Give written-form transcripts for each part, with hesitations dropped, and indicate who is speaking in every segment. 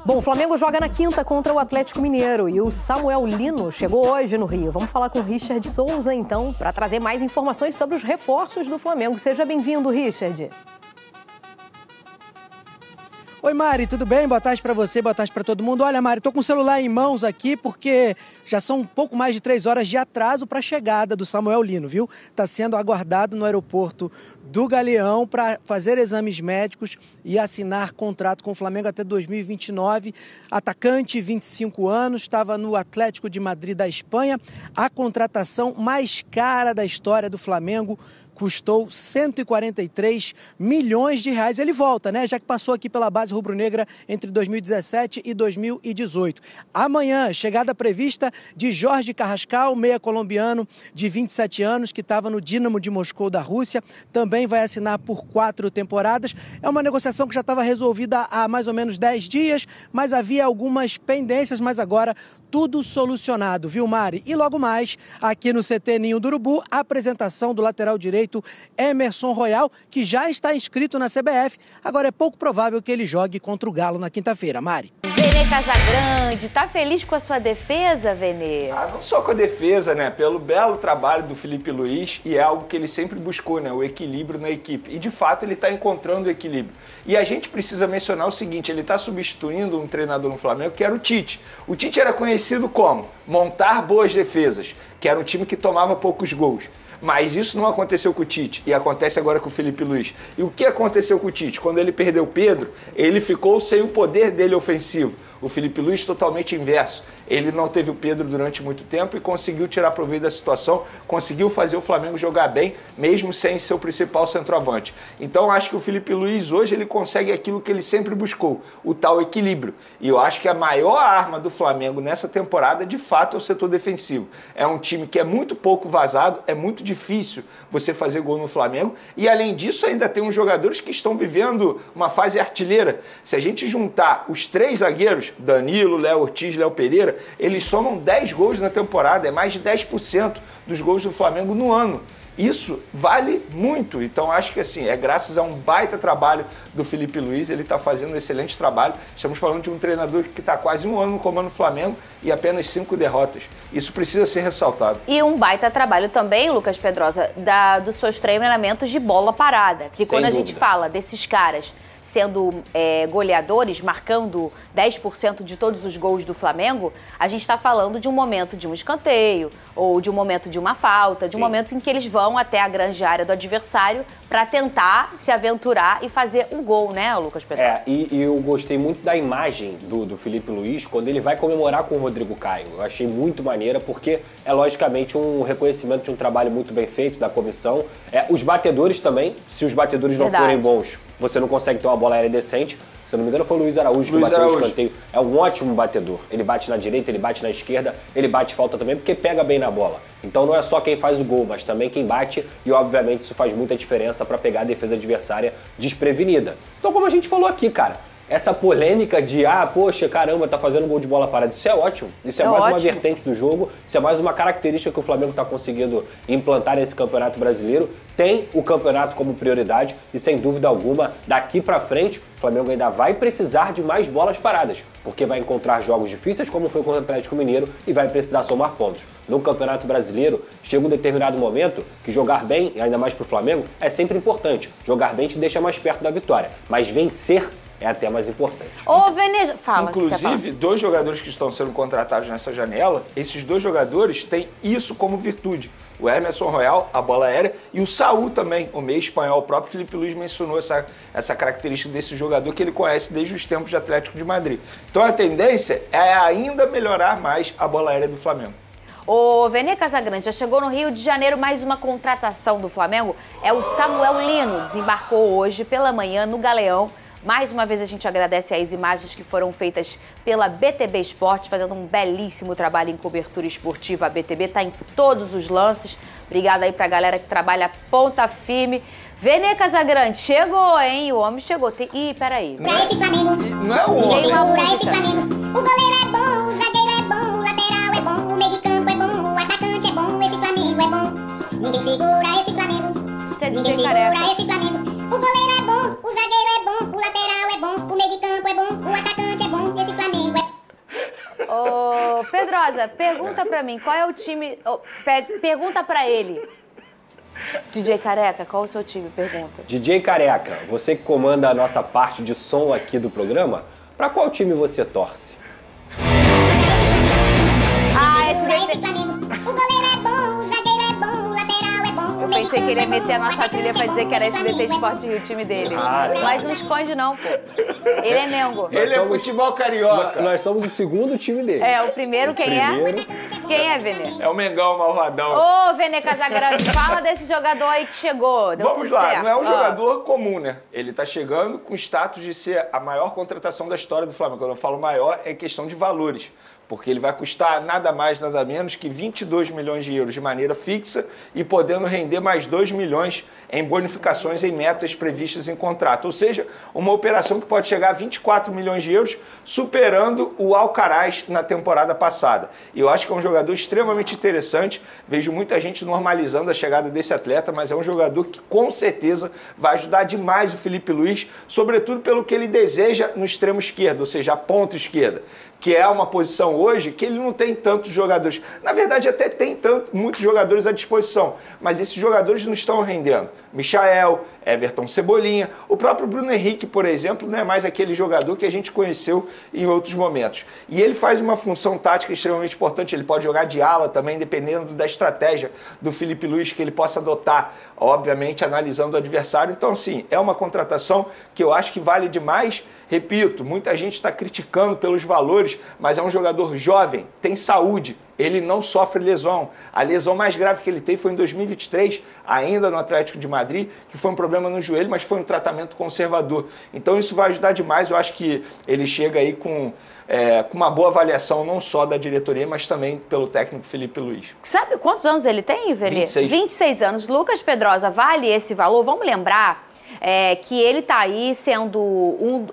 Speaker 1: Bom, o Flamengo joga na quinta contra o Atlético Mineiro e o Samuel Lino chegou hoje no Rio. Vamos falar com o Richard Souza, então, para trazer mais informações sobre os reforços do Flamengo. Seja bem-vindo, Richard.
Speaker 2: Oi, Mari, tudo bem? Boa tarde para você, boa tarde para todo mundo. Olha, Mari, tô com o celular em mãos aqui porque já são um pouco mais de 3 horas de atraso para a chegada do Samuel Lino, viu? Tá sendo aguardado no aeroporto do Galeão para fazer exames médicos e assinar contrato com o Flamengo até 2029. Atacante, 25 anos, estava no Atlético de Madrid da Espanha. A contratação mais cara da história do Flamengo, custou 143 milhões de reais. Ele volta, né? Já que passou aqui pela base rubro-negra entre 2017 e 2018. Amanhã, chegada prevista de Jorge Carrascal, meia colombiano de 27 anos, que estava no Dínamo de Moscou da Rússia. Também vai assinar por 4 temporadas. É uma negociação que já estava resolvida há mais ou menos 10 dias, mas havia algumas pendências, mas agora tudo solucionado, viu, Mari? E logo mais, aqui no CT Ninho do Urubu, a apresentação do lateral direito Emerson Royal, que já está inscrito na CBF. Agora é pouco provável que ele jogue contra o Galo na quinta-feira. Mari.
Speaker 3: Vene Casagrande, tá feliz com a sua defesa, Vene?
Speaker 4: Não só com a defesa, né? Pelo belo trabalho do Felipe Luiz, e é algo que ele sempre buscou, né? O equilíbrio na equipe. E de fato ele está encontrando o equilíbrio. E a gente precisa mencionar o seguinte: ele está substituindo um treinador no Flamengo que era o Tite. O Tite era conhecido como montar boas defesas, que era um time que tomava poucos gols. Mas isso não aconteceu com o Tite e acontece agora com o Felipe Luiz. E o que aconteceu com o Tite? Quando ele perdeu o Pedro, ele ficou sem o poder dele ofensivo. O Felipe Luiz totalmente inverso. Ele não teve o Pedro durante muito tempo e conseguiu tirar proveito da situação, conseguiu fazer o Flamengo jogar bem, mesmo sem seu principal centroavante. Então acho que o Felipe Luiz hoje ele consegue aquilo que ele sempre buscou, o tal equilíbrio. E eu acho que a maior arma do Flamengo nessa temporada, de fato, é o setor defensivo. É um time que é muito pouco vazado, é muito difícil você fazer gol no Flamengo. E além disso ainda tem uns jogadores que estão vivendo uma fase artilheira. Se a gente juntar os 3 zagueiros, Danilo, Léo Ortiz, Léo Pereira, eles somam 10 gols na temporada, é mais de 10% dos gols do Flamengo no ano. Isso vale muito, então acho que assim, é graças a um baita trabalho do Felipe Luiz, ele está fazendo um excelente trabalho. Estamos falando de um treinador que está quase 1 ano no comando do Flamengo e apenas 5 derrotas. Isso precisa ser ressaltado.
Speaker 3: E um baita trabalho também, Lucas Pedrosa, dos seus treinamentos de bola parada. Que quando a gente fala desses caras sendo goleadores, marcando 10% de todos os gols do Flamengo, a gente está falando de um momento de um escanteio, ou de um momento de uma falta, de um momento em que eles vão até a grande área do adversário para tentar se aventurar e fazer um gol, né, Lucas Pedrosa?
Speaker 5: E eu gostei muito da imagem do Felipe Luiz quando ele vai comemorar com o Rodrigo Caio. Eu achei muito maneira, porque é logicamente um reconhecimento de um trabalho muito bem feito da comissão. Os batedores também, se os batedores não forem bons, você não consegue ter uma bola aérea decente. Se eu não me engano, foi o Luiz Araújo que bateu o escanteio. É um ótimo batedor. Ele bate na direita, ele bate na esquerda, ele bate falta também, porque pega bem na bola. Então não é só quem faz o gol, mas também quem bate, e obviamente isso faz muita diferença para pegar a defesa adversária desprevenida. Então, como a gente falou aqui, cara, essa polêmica de, poxa, caramba, tá fazendo gol de bola parada, isso é ótimo. Isso é mais uma vertente do jogo, isso é mais uma característica que o Flamengo tá conseguindo implantar nesse Campeonato Brasileiro. Tem o campeonato como prioridade e, sem dúvida alguma, daqui pra frente, o Flamengo ainda vai precisar de mais bolas paradas, porque vai encontrar jogos difíceis, como foi contra o Atlético Mineiro, e vai precisar somar pontos. No Campeonato Brasileiro, chega um determinado momento que jogar bem, e ainda mais pro Flamengo, é sempre importante. Jogar bem te deixa mais perto da vitória, mas vencer é até mais importante.
Speaker 3: Ô, Veneja, fala.
Speaker 4: Inclusive, 2 jogadores que estão sendo contratados nessa janela, esses 2 jogadores têm isso como virtude. O Emerson Royal, a bola aérea, e o Saúl também, o meio espanhol. O próprio Felipe Luiz mencionou essa característica desse jogador que ele conhece desde os tempos de Atlético de Madrid. Então a tendência é ainda melhorar mais a bola aérea do Flamengo.
Speaker 3: O Vene Casagrande já chegou no Rio de Janeiro, mais uma contratação do Flamengo. É o Samuel Lino, desembarcou hoje pela manhã no Galeão. Mais uma vez a gente agradece as imagens que foram feitas pela BTB Esportes, fazendo um belíssimo trabalho em cobertura esportiva. A BTB está em todos os lances. Obrigada aí pra galera que trabalha ponta firme. Vene Casagrande, chegou, hein? O homem chegou. Ih, peraí.
Speaker 4: Pra esse Flamengo. Não é o homem.
Speaker 3: Tem uma música.
Speaker 6: O goleiro é bom, o zagueiro é bom, o lateral é bom, o meio de campo é bom, o atacante é bom, esse Flamengo é bom. Ninguém segura esse Flamengo.
Speaker 3: Você é
Speaker 6: Ninguém
Speaker 3: DJ
Speaker 6: segura
Speaker 3: Careca.
Speaker 6: esse Flamengo. O goleiro é bom, o zagueiro é bom, o lateral é bom, o meio de campo é bom, o atacante é bom, esse Flamengo
Speaker 3: Pedrosa, pergunta pra mim, qual é o time... Pergunta pra ele. DJ Careca, qual é o seu time? Pergunta.
Speaker 5: DJ Careca, você que comanda a nossa parte de som aqui do programa, pra qual time você torce?
Speaker 6: SBT. O goleiro é bom, o zagueiro é bom, o lateral é bom.
Speaker 3: Eu pensei que ele ia meter a nossa trilha pra dizer que era SBT Esporte Rio, o time dele. Mas não esconde não, pô. Ele é Mengo.
Speaker 4: Ele é futebol carioca.
Speaker 5: Nós somos o segundo time dele.
Speaker 3: É, o primeiro quem é? Quem é, Vene?
Speaker 4: É o Mengão Malvadão.
Speaker 3: Ô, Vene Casagrande, fala desse jogador aí que chegou. Deu
Speaker 4: Vamos
Speaker 3: tudo
Speaker 4: lá,
Speaker 3: certo.
Speaker 4: não é um jogador comum, né? Ele tá chegando com o status de ser a maior contratação da história do Flamengo. Quando eu falo maior, é questão de valores. Porque ele vai custar nada mais, nada menos que 22 milhões de euros de maneira fixa e podendo render mais 2 milhões em bonificações em metas previstas em contrato. Ou seja, uma operação que pode chegar a 24 milhões de euros, superando o Alcaraz na temporada passada. E eu acho que é um jogador extremamente interessante. Vejo muita gente normalizando a chegada desse atleta, mas é um jogador que com certeza vai ajudar demais o Filipe Luís, sobretudo pelo que ele deseja no extremo esquerdo, ou seja, a ponta esquerda, que é uma posição hoje que ele não tem tantos jogadores. Na verdade, até tem muitos jogadores à disposição, mas esses jogadores não estão rendendo. Michael, Everton Cebolinha, o próprio Bruno Henrique, por exemplo, não é mais aquele jogador que a gente conheceu em outros momentos. E ele faz uma função tática extremamente importante, ele pode jogar de ala também, dependendo da estratégia do Filipe Luís que ele possa adotar, obviamente analisando o adversário. Então, sim, é uma contratação que eu acho que vale demais. Repito, muita gente está criticando pelos valores, mas é um jogador jovem, tem saúde, ele não sofre lesão. A lesão mais grave que ele teve foi em 2023, ainda no Atlético de Madrid, que foi um problema no joelho, mas foi um tratamento conservador. Então isso vai ajudar demais, eu acho que ele chega aí com uma boa avaliação, não só da diretoria, mas também pelo técnico Filipe Luís.
Speaker 3: Sabe quantos anos ele tem, Vene? 26 anos. Lucas Pedrosa, vale esse valor? Vamos lembrar que ele está aí sendo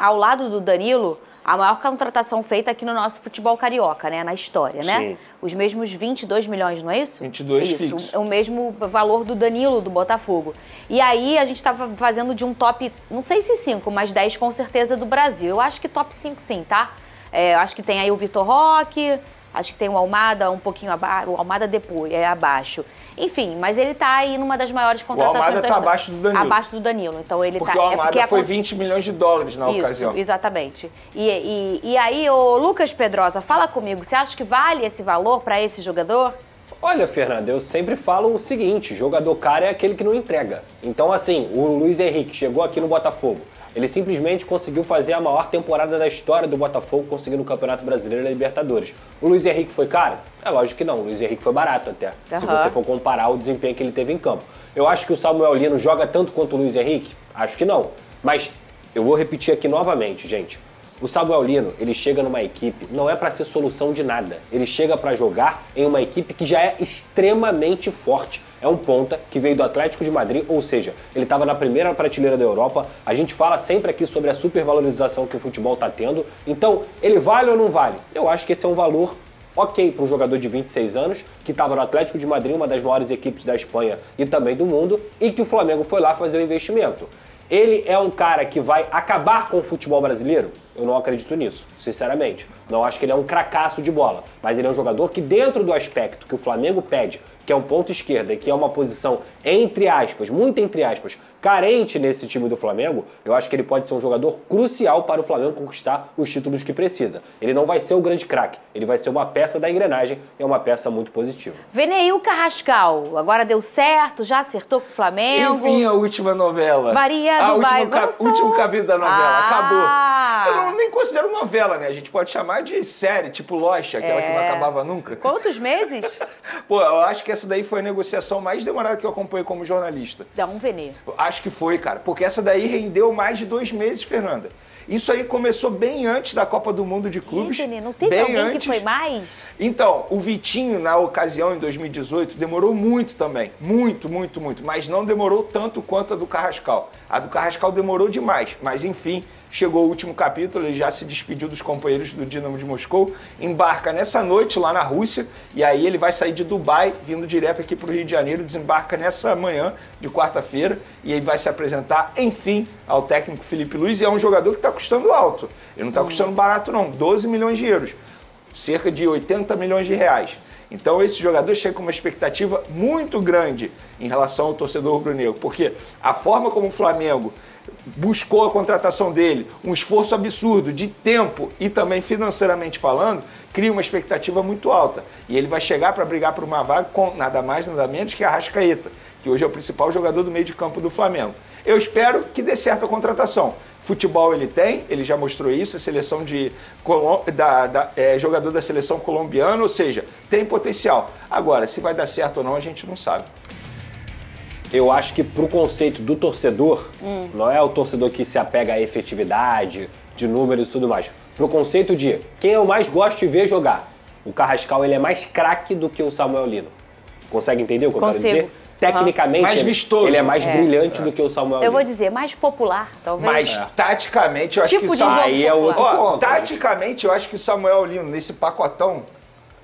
Speaker 3: ao lado do Danilo, a maior contratação feita aqui no nosso futebol carioca, né? Na história, né?
Speaker 5: Sim.
Speaker 3: Os mesmos 22 milhões, não é isso?
Speaker 4: 22
Speaker 3: isso,
Speaker 4: fixo.
Speaker 3: é o mesmo valor do Danilo, do Botafogo. E aí a gente estava fazendo de um top, não sei se 5, mas 10 com certeza do Brasil. Eu acho que top 5 sim, tá? Eu acho que tem aí o Vitor Roque, acho que tem o Almada um pouquinho abaixo, o Almada depois, abaixo. Enfim, mas ele tá aí numa das maiores contratações.
Speaker 4: O Almada tá abaixo do Danilo.
Speaker 3: Abaixo do Danilo, então ele
Speaker 4: porque
Speaker 3: tá...
Speaker 4: o Almada foi 20 milhões de dólares na ocasião.
Speaker 3: Isso, exatamente. E aí, ô Lucas Pedrosa, fala comigo, você acha que vale esse valor para esse jogador?
Speaker 5: Olha, Fernanda, eu sempre falo o seguinte, jogador caro é aquele que não entrega. Então, assim, o Luiz Henrique chegou aqui no Botafogo. Ele simplesmente conseguiu fazer a maior temporada da história do Botafogo, conseguindo o Campeonato Brasileiro e a Libertadores. O Luiz Henrique foi caro? É lógico que não, o Luiz Henrique foi barato até, se você for comparar o desempenho que ele teve em campo. Eu acho que o Samuel Lino joga tanto quanto o Luiz Henrique? Acho que não. Mas eu vou repetir aqui novamente, gente. O Samuel Lino, ele chega numa equipe, não é para ser solução de nada. Ele chega para jogar em uma equipe que já é extremamente forte. É um ponta que veio do Atlético de Madrid, ou seja, ele estava na primeira prateleira da Europa. A gente fala sempre aqui sobre a supervalorização que o futebol está tendo. Então, ele vale ou não vale? Eu acho que esse é um valor ok para um jogador de 26 anos, que estava no Atlético de Madrid, uma das maiores equipes da Espanha e também do mundo, e que o Flamengo foi lá fazer o investimento. Ele é um cara que vai acabar com o futebol brasileiro? Eu não acredito nisso, sinceramente. Não acho que ele é um cracaço de bola, mas ele é um jogador que, dentro do aspecto que o Flamengo pede, que é um ponto esquerda, que é uma posição, entre aspas, muito entre aspas, carente nesse time do Flamengo, eu acho que ele pode ser um jogador crucial para o Flamengo conquistar os títulos que precisa. Ele não vai ser o grande craque, ele vai ser uma peça da engrenagem e é uma peça muito positiva.
Speaker 3: Veneil Carrascal, agora deu certo, já acertou com o Flamengo.
Speaker 4: Enfim, a última novela.
Speaker 3: Maria do Bairro.
Speaker 4: Último capítulo da novela, acabou. Eu nem considero novela, né? A gente pode chamar de série, tipo Lost, aquela que não acabava nunca.
Speaker 3: Quantos meses?
Speaker 4: Pô, eu acho que essa daí foi a negociação mais demorada que eu acompanhei como jornalista.
Speaker 3: Dá um Venê.
Speaker 4: Acho que foi, cara, porque essa daí rendeu mais de 2 meses, Fernanda. Isso aí começou bem antes da Copa do Mundo de Clubes.
Speaker 3: Venê, não teve alguém que foi mais?
Speaker 4: Então, o Vitinho, na ocasião, em 2018, demorou muito também. Muito, mas não demorou tanto quanto a do Carrascal. A do Carrascal demorou demais, mas enfim... Chegou o último capítulo, ele já se despediu dos companheiros do Dinamo de Moscou, embarca nessa noite lá na Rússia, e aí ele vai sair de Dubai, vindo direto aqui para o Rio de Janeiro, desembarca nessa manhã de quarta-feira, e aí vai se apresentar, enfim, ao técnico Filipe Luís, e é um jogador que está custando alto, ele não está custando barato não, 12 milhões de euros. cerca de 80 milhões de reais. Então esse jogador chega com uma expectativa muito grande em relação ao torcedor rubro-negro, porque a forma como o Flamengo buscou a contratação dele, um esforço absurdo de tempo e também financeiramente falando, cria uma expectativa muito alta. E ele vai chegar para brigar por uma vaga com nada mais, nada menos que Arrascaeta, que hoje é o principal jogador do meio de campo do Flamengo. Eu espero que dê certo a contratação. Futebol ele tem, ele já mostrou isso, a seleção de jogador da seleção colombiana, ou seja, tem potencial. Agora, se vai dar certo ou não, a gente não sabe.
Speaker 5: Eu acho que pro conceito do torcedor, não é o torcedor que se apega à efetividade, de números e tudo mais. Pro conceito de quem eu mais gosto de ver jogar, o Carrascal ele é mais craque do que o Samuel Lino. Consegue entender o que eu quero dizer? Tecnicamente,
Speaker 4: mais vistoso.
Speaker 5: Ele é mais brilhante do que o Samuel Lino.
Speaker 3: Eu vou dizer, mais popular, talvez.
Speaker 4: Mas taticamente, eu acho
Speaker 3: Tipo
Speaker 4: que o
Speaker 3: de jogo
Speaker 4: Samuel...
Speaker 5: Aí é outro ponto.
Speaker 4: Taticamente, eu acho que o Samuel Lino, nesse pacotão,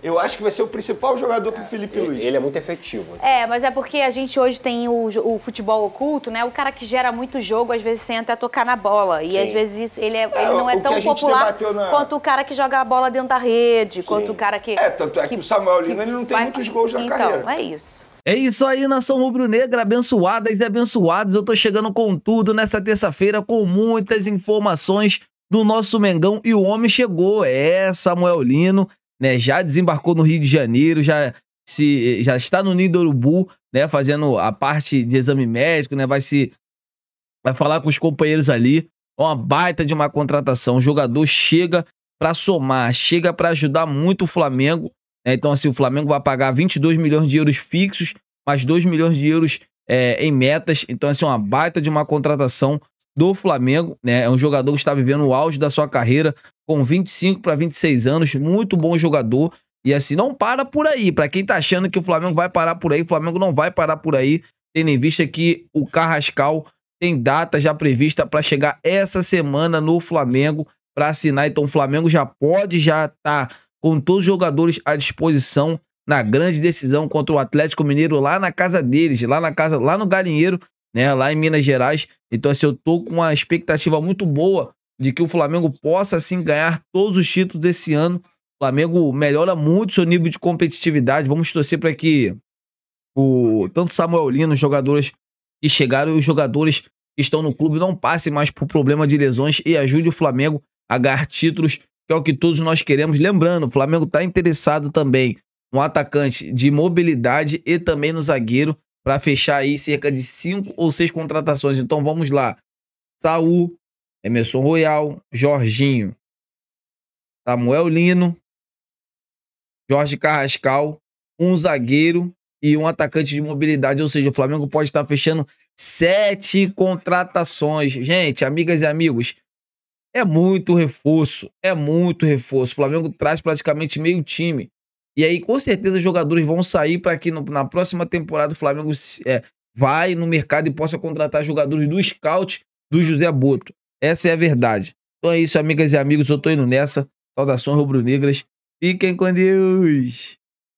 Speaker 4: eu acho que vai ser o principal jogador pro Felipe Luiz.
Speaker 5: Ele é muito efetivo. Assim.
Speaker 3: Mas é porque a gente hoje tem o futebol oculto, né? O cara que gera muito jogo, às vezes sem até tocar na bola. E às vezes isso, ele não é tão popular quanto o cara que joga a bola dentro da rede, quanto o cara que...
Speaker 4: Tanto é que o Samuel Lino ele não tem muitos gols na carreira.
Speaker 3: Então, é isso.
Speaker 7: É isso aí, nação rubro-negra, abençoadas e abençoados. Eu tô chegando com tudo nessa terça-feira, com muitas informações do nosso Mengão. E o homem chegou, Samuel Lino, né? Já desembarcou no Rio de Janeiro, já está no Ninho do Urubu, né? Fazendo a parte de exame médico, né? Vai falar com os companheiros ali. Uma baita de uma contratação. O jogador chega para somar, chega para ajudar muito o Flamengo. Então, assim, o Flamengo vai pagar 22 milhões de euros fixos, mais 2 milhões de euros em metas. Então, assim, uma baita de uma contratação do Flamengo, né? É um jogador que está vivendo o auge da sua carreira, com 25 para 26 anos, muito bom jogador. E, assim, não para por aí. Para quem tá achando que o Flamengo vai parar por aí, o Flamengo não vai parar por aí, tendo em vista que o Carrascal tem data já prevista para chegar essa semana no Flamengo para assinar. Então, o Flamengo já tá com todos os jogadores à disposição na grande decisão contra o Atlético Mineiro lá na casa deles, lá no Galinheiro, né, lá em Minas Gerais. Então, assim, eu tô com uma expectativa muito boa de que o Flamengo possa, assim, ganhar todos os títulos esse ano. O Flamengo melhora muito seu nível de competitividade. Vamos torcer para que tanto Samuel Lino, os jogadores que chegaram e os jogadores que estão no clube não passem mais por problema de lesões e ajude o Flamengo a ganhar títulos, que é o que todos nós queremos. Lembrando, o Flamengo está interessado também no atacante de mobilidade e também no zagueiro, para fechar aí cerca de 5 ou 6 contratações. Então vamos lá. Saul, Emerson Royal, Jorginho, Samuel Lino, Jorge Carrascal, um zagueiro e um atacante de mobilidade. Ou seja, o Flamengo pode estar fechando 7 contratações. Gente, amigas e amigos, é muito reforço, é muito reforço. O Flamengo traz praticamente meio time. E aí, com certeza, os jogadores vão sair para que na próxima temporada o Flamengo vai no mercado e possa contratar jogadores do scout do José Boto. Essa é a verdade. Então é isso, amigas e amigos, eu tô indo nessa. Saudações rubro-negras. Fiquem com Deus.